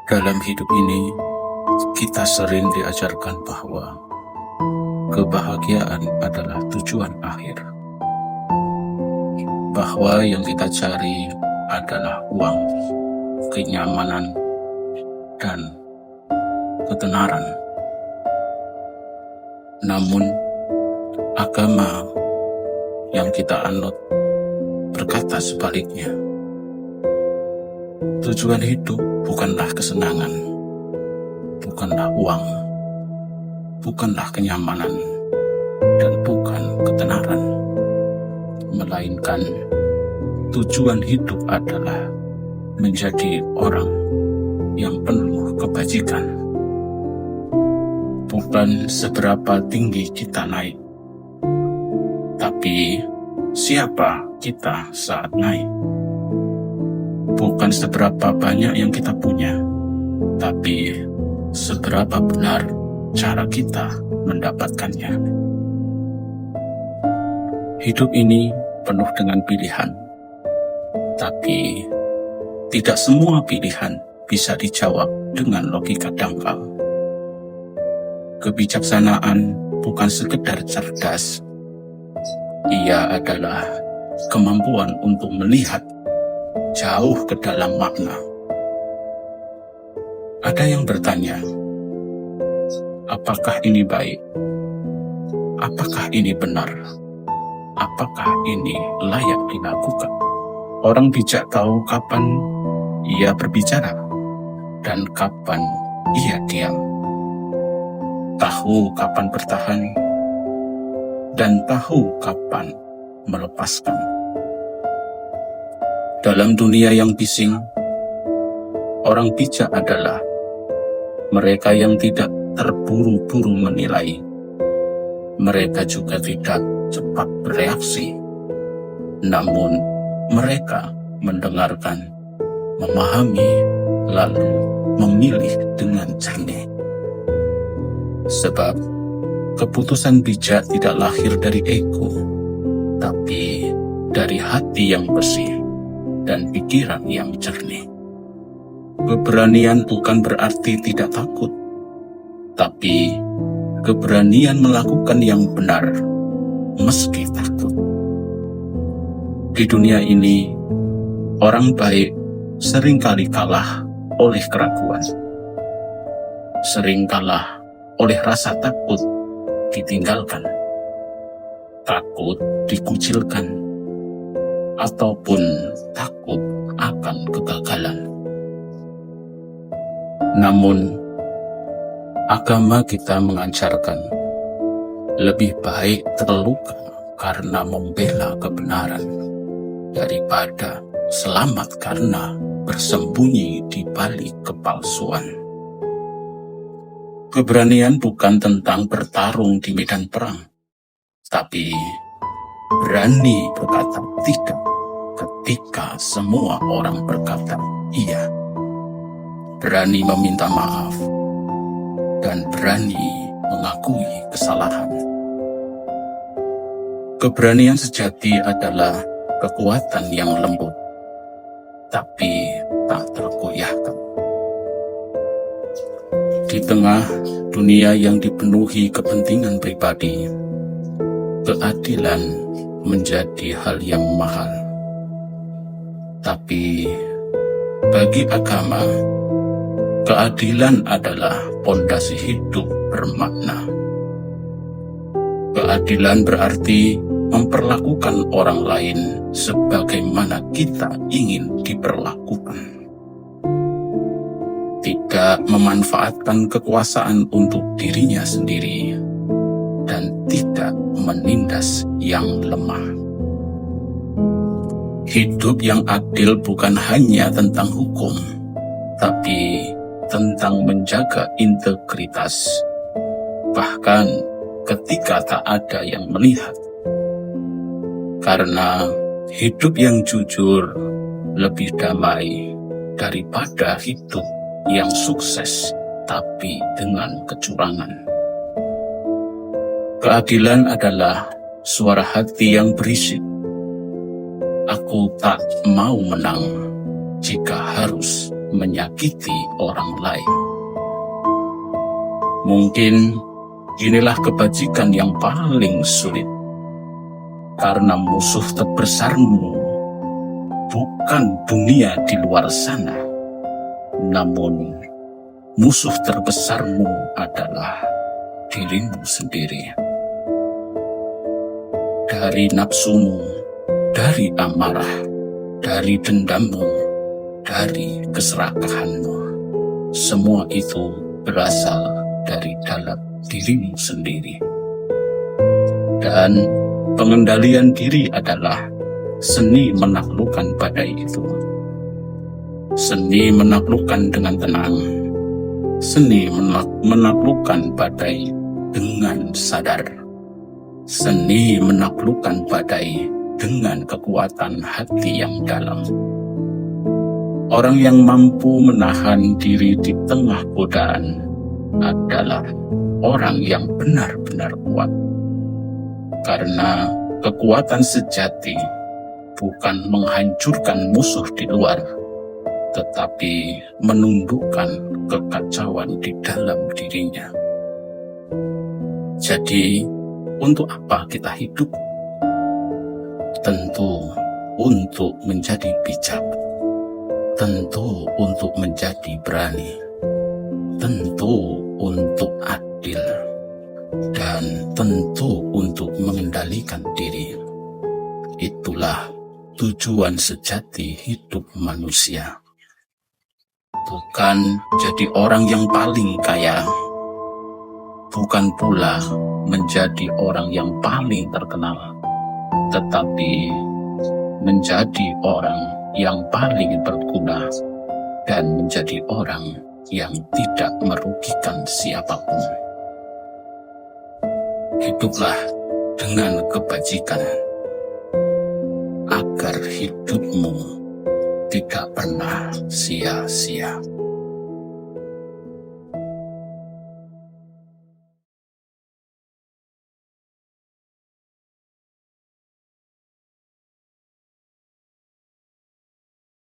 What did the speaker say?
Dalam hidup ini, kita sering diajarkan bahwa kebahagiaan adalah tujuan akhir. Bahwa yang kita cari adalah uang, kenyamanan, dan ketenaran. Namun, agama yang kita anut berkata sebaliknya. Tujuan hidup bukanlah kesenangan, bukanlah uang, bukanlah kenyamanan, dan bukan ketenaran. Melainkan tujuan hidup adalah menjadi orang yang penuh kebajikan. Bukan seberapa tinggi kita naik, tapi siapa kita saat naik. Bukan seberapa banyak yang kita punya, tapi seberapa benar cara kita mendapatkannya. Hidup ini penuh dengan pilihan, tapi tidak semua pilihan bisa dijawab dengan logika dangkal. Kebijaksanaan bukan sekedar cerdas, ia adalah kemampuan untuk melihat jauh ke dalam makna. Ada yang bertanya, apakah ini baik? Apakah ini benar? Apakah ini layak dilakukan? Orang bijak tahu kapan ia berbicara dan kapan ia diam. Tahu kapan bertahan dan tahu kapan melepaskan. Dalam dunia yang bising, orang bijak adalah mereka yang tidak terburu-buru menilai. Mereka juga tidak cepat bereaksi. Namun, mereka mendengarkan, memahami, lalu memilih dengan jernih. Sebab, keputusan bijak tidak lahir dari ego, tapi dari hati yang bersih dan pikiran yang jernih. Keberanian bukan berarti tidak takut, tapi keberanian melakukan yang benar meski takut. Di dunia ini, orang baik seringkali kalah oleh keraguan, sering kalah oleh rasa takut ditinggalkan, takut dikucilkan, ataupun takut akan kegagalan. Namun, agama kita mengajarkan lebih baik terluka karena membela kebenaran daripada selamat karena bersembunyi di balik kepalsuan. Keberanian bukan tentang bertarung di medan perang, tapi berani berkata tidak ketika semua orang berkata iya. Berani meminta maaf dan berani mengakui kesalahan. Keberanian sejati adalah kekuatan yang lembut, tapi tak tergoyahkan. Di tengah dunia yang dipenuhi kepentingan pribadi, keadilan menjadi hal yang mahal. Tapi bagi agama, keadilan adalah pondasi hidup bermakna. Keadilan berarti memperlakukan orang lain sebagaimana kita ingin diperlakukan. Tidak memanfaatkan kekuasaan untuk dirinya sendiri dan tidak menindas yang lemah. Hidup yang adil bukan hanya tentang hukum, tapi tentang menjaga integritas, bahkan ketika tak ada yang melihat. Karena hidup yang jujur lebih damai daripada hidup yang sukses tapi dengan kecurangan. Keadilan adalah suara hati yang berisik, Aku tak mau menang jika harus menyakiti orang lain. Mungkin inilah kebajikan yang paling sulit, karena musuh terbesarmu bukan dunia di luar sana, namun musuh terbesarmu adalah dirimu sendiri. Dari nafsumu, dari amarah, dari dendammu, dari keserakahanmu, semua itu berasal dari dalam dirimu sendiri. Dan pengendalian diri adalah seni menaklukkan badai itu. Seni menaklukkan dengan tenang. Seni menaklukkan badai dengan sadar. Seni menaklukkan badai dengan kekuatan hati yang dalam. Orang yang mampu menahan diri di tengah godaan adalah orang yang benar-benar kuat. Karena kekuatan sejati bukan menghancurkan musuh di luar, tetapi menundukkan kekacauan di dalam dirinya. Jadi, untuk apa kita hidup? Tentu untuk menjadi bijak, tentu untuk menjadi berani, tentu untuk adil, dan tentu untuk mengendalikan diri. Itulah tujuan sejati hidup manusia. Bukan jadi orang yang paling kaya, bukan pula menjadi orang yang paling terkenal, tetapi menjadi orang yang paling berguna dan menjadi orang yang tidak merugikan siapapun. Hiduplah dengan kebajikan, agar hidupmu tidak pernah sia-sia.